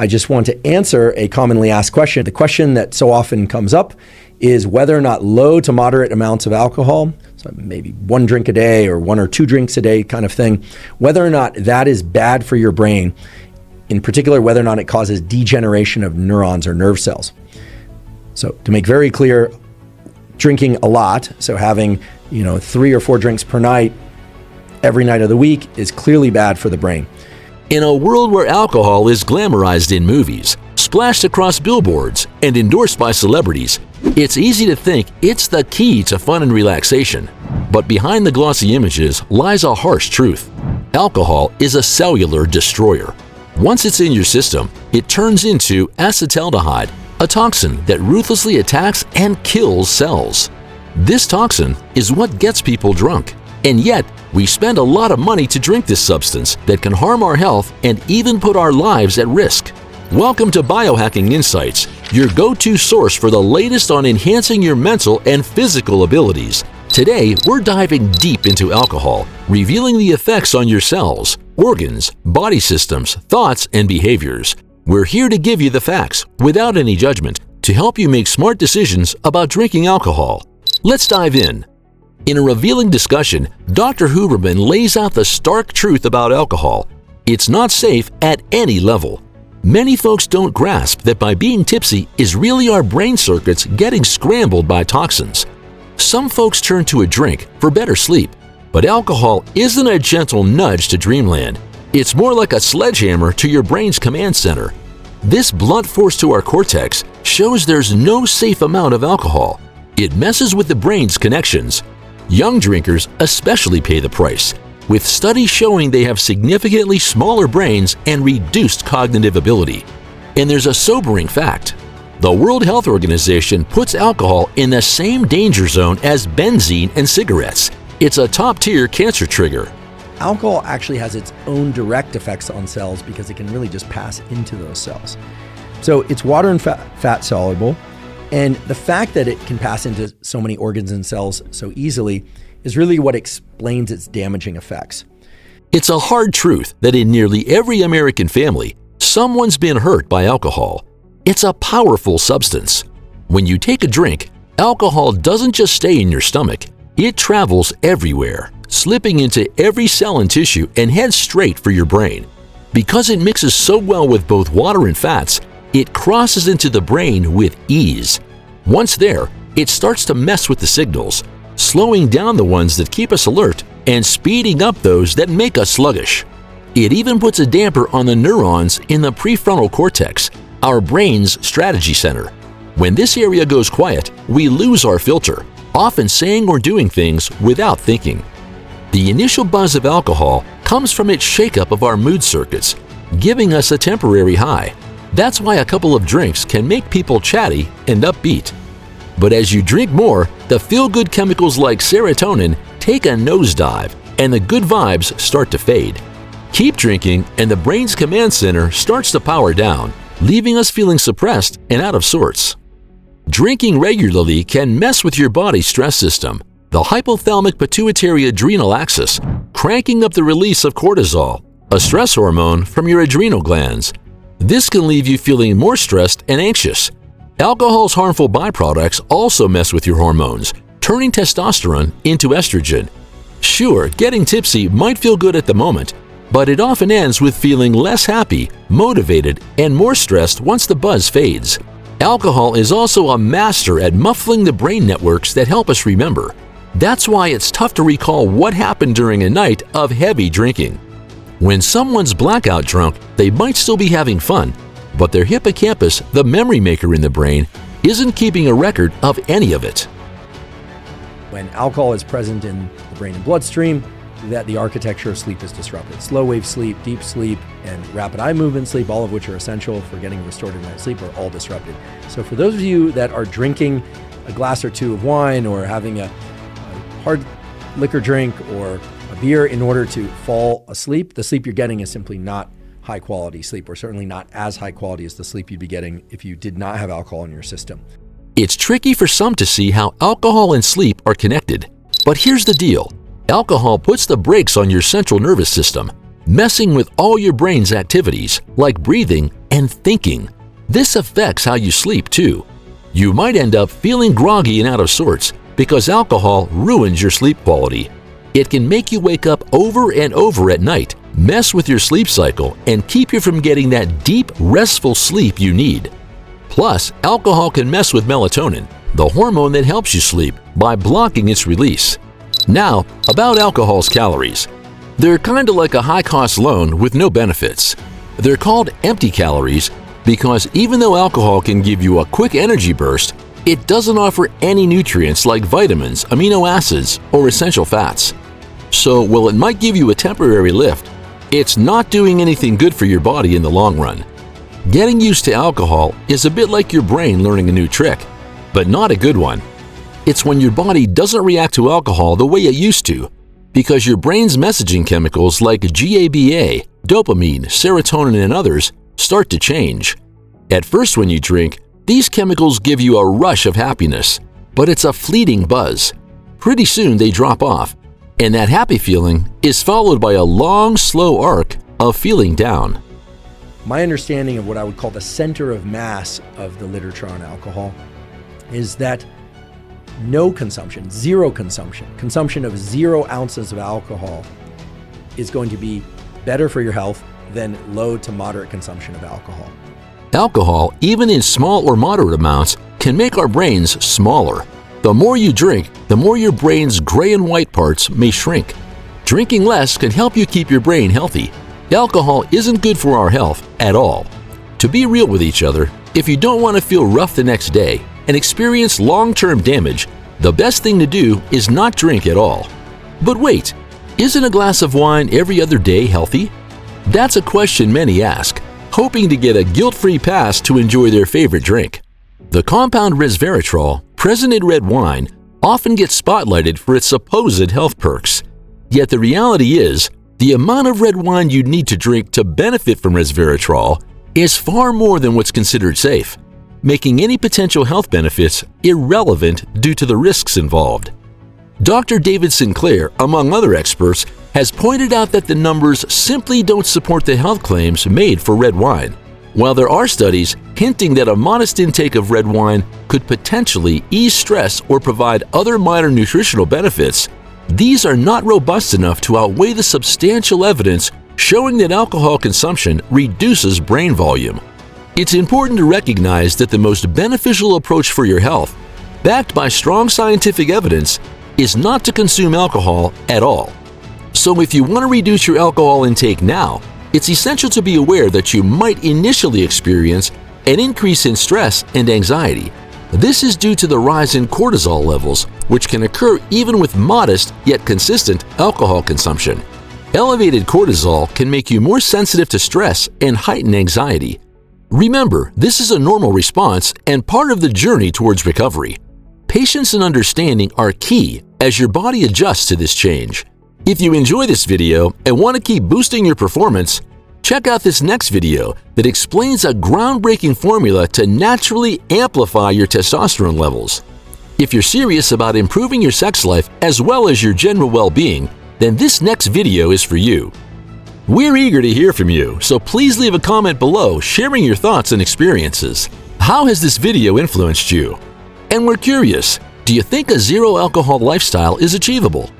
I just want to answer a commonly asked question. The question that so often comes up is whether or not low to moderate amounts of alcohol, so maybe 1 drink a day or 1 or 2 drinks a day kind of thing, whether or not that is bad for your brain, in particular, whether or not it causes degeneration of neurons or nerve cells. So to make very clear, drinking a lot, so having 3 or 4 drinks per night every night of the week is clearly bad for the brain. In a world where alcohol is glamorized in movies, splashed across billboards, and endorsed by celebrities, it's easy to think it's the key to fun and relaxation. But behind the glossy images lies a harsh truth. Alcohol is a cellular destroyer. Once it's in your system, it turns into acetaldehyde, a toxin that ruthlessly attacks and kills cells. This toxin is what gets people drunk. And yet, we spend a lot of money to drink this substance that can harm our health and even put our lives at risk. Welcome to Biohacking Insights, your go-to source for the latest on enhancing your mental and physical abilities. Today, we're diving deep into alcohol, revealing the effects on your cells, organs, body systems, thoughts, and behaviors. We're here to give you the facts, without any judgment, to help you make smart decisions about drinking alcohol. Let's dive in. In a revealing discussion, Dr. Huberman lays out the stark truth about alcohol. It's not safe at any level. Many folks don't grasp that by being tipsy is really our brain circuits getting scrambled by toxins. Some folks turn to a drink for better sleep, but alcohol isn't a gentle nudge to dreamland. It's more like a sledgehammer to your brain's command center. This blunt force to our cortex shows there's no safe amount of alcohol. It messes with the brain's connections. Young drinkers especially pay the price, with studies showing they have significantly smaller brains and reduced cognitive ability. And there's a sobering fact. The World Health Organization puts alcohol in the same danger zone as benzene and cigarettes. It's a top-tier cancer trigger. Alcohol actually has its own direct effects on cells because it can really just pass into those cells. So it's water and fat soluble. And the fact that it can pass into so many organs and cells so easily is really what explains its damaging effects. It's a hard truth that in nearly every American family, someone's been hurt by alcohol. It's a powerful substance. When you take a drink, alcohol doesn't just stay in your stomach. It travels everywhere, slipping into every cell and tissue and heads straight for your brain. Because it mixes so well with both water and fats, it crosses into the brain with ease. Once there, it starts to mess with the signals, slowing down the ones that keep us alert and speeding up those that make us sluggish. It even puts a damper on the neurons in the prefrontal cortex, our brain's strategy center. When this area goes quiet, we lose our filter, often saying or doing things without thinking. The initial buzz of alcohol comes from its shakeup of our mood circuits, giving us a temporary high. That's why a couple of drinks can make people chatty and upbeat. But as you drink more, the feel-good chemicals like serotonin take a nosedive and the good vibes start to fade. Keep drinking and the brain's command center starts to power down, leaving us feeling suppressed and out of sorts. Drinking regularly can mess with your body's stress system, the hypothalamic pituitary adrenal axis, cranking up the release of cortisol, a stress hormone from your adrenal glands. This can leave you feeling more stressed and anxious. Alcohol's harmful byproducts also mess with your hormones, turning testosterone into estrogen. Sure, getting tipsy might feel good at the moment, but it often ends with feeling less happy, motivated, and more stressed once the buzz fades. Alcohol is also a master at muffling the brain networks that help us remember. That's why it's tough to recall what happened during a night of heavy drinking. When someone's blackout drunk, they might still be having fun, but their hippocampus, the memory maker in the brain, isn't keeping a record of any of it. When alcohol is present in the brain and bloodstream, that the architecture of sleep is disrupted. Slow wave sleep, deep sleep, and rapid eye movement sleep, all of which are essential for getting restorative night sleep, are all disrupted. So for those of you that are drinking a glass or two of wine or having a hard liquor drink or a beer in order to fall asleep, the sleep you're getting is simply not high quality sleep, or certainly not as high quality as the sleep you'd be getting if you did not have alcohol in your system. It's tricky for some to see how alcohol and sleep are connected. But here's the deal. Alcohol puts the brakes on your central nervous system, messing with all your brain's activities like breathing, and thinking. This affects how you sleep too. You might end up feeling groggy and out of sorts because alcohol ruins your sleep quality. It can make you wake up over and over at night, mess with your sleep cycle, and keep you from getting that deep, restful sleep you need. Plus, alcohol can mess with melatonin, the hormone that helps you sleep, by blocking its release. Now, about alcohol's calories. They're kinda like a high-cost loan with no benefits. They're called empty calories because even though alcohol can give you a quick energy burst, it doesn't offer any nutrients like vitamins, amino acids, or essential fats. So while it might give you a temporary lift, it's not doing anything good for your body in the long run. Getting used to alcohol is a bit like your brain learning a new trick, but not a good one. It's when your body doesn't react to alcohol the way it used to, because your brain's messaging chemicals like GABA, dopamine, serotonin, and others start to change. At first when you drink, these chemicals give you a rush of happiness, but it's a fleeting buzz. Pretty soon they drop off, and that happy feeling is followed by a long, slow arc of feeling down. My understanding of what I would call the center of mass of the literature on alcohol is that no consumption, zero consumption of 0 ounces of alcohol is going to be better for your health than low to moderate consumption of alcohol. Alcohol, even in small or moderate amounts, can make our brains smaller. The more you drink, the more your brain's gray and white parts may shrink. Drinking less can help you keep your brain healthy. Alcohol isn't good for our health at all. To be real with each other, if you don't want to feel rough the next day and experience long-term damage, the best thing to do is not drink at all. But wait, isn't a glass of wine every other day healthy? That's a question many ask, hoping to get a guilt-free pass to enjoy their favorite drink. The compound resveratrol, present in red wine, often gets spotlighted for its supposed health perks. Yet the reality is, the amount of red wine you need to drink to benefit from resveratrol is far more than what's considered safe, making any potential health benefits irrelevant due to the risks involved. Dr. David Sinclair, among other experts, has pointed out that the numbers simply don't support the health claims made for red wine. While there are studies hinting that a modest intake of red wine could potentially ease stress or provide other minor nutritional benefits, these are not robust enough to outweigh the substantial evidence showing that alcohol consumption reduces brain volume. It's important to recognize that the most beneficial approach for your health, backed by strong scientific evidence, is not to consume alcohol at all. So if you want to reduce your alcohol intake now, it's essential to be aware that you might initially experience an increase in stress and anxiety. This is due to the rise in cortisol levels, which can occur even with modest yet consistent alcohol consumption. Elevated cortisol can make you more sensitive to stress and heighten anxiety. Remember, this is a normal response and part of the journey towards recovery. Patience and understanding are key as your body adjusts to this change. If you enjoy this video and want to keep boosting your performance, check out this next video that explains a groundbreaking formula to naturally amplify your testosterone levels. If you're serious about improving your sex life as well as your general well-being, then this next video is for you. We're eager to hear from you, so please leave a comment below sharing your thoughts and experiences. How has this video influenced you? And we're curious, do you think a zero alcohol lifestyle is achievable?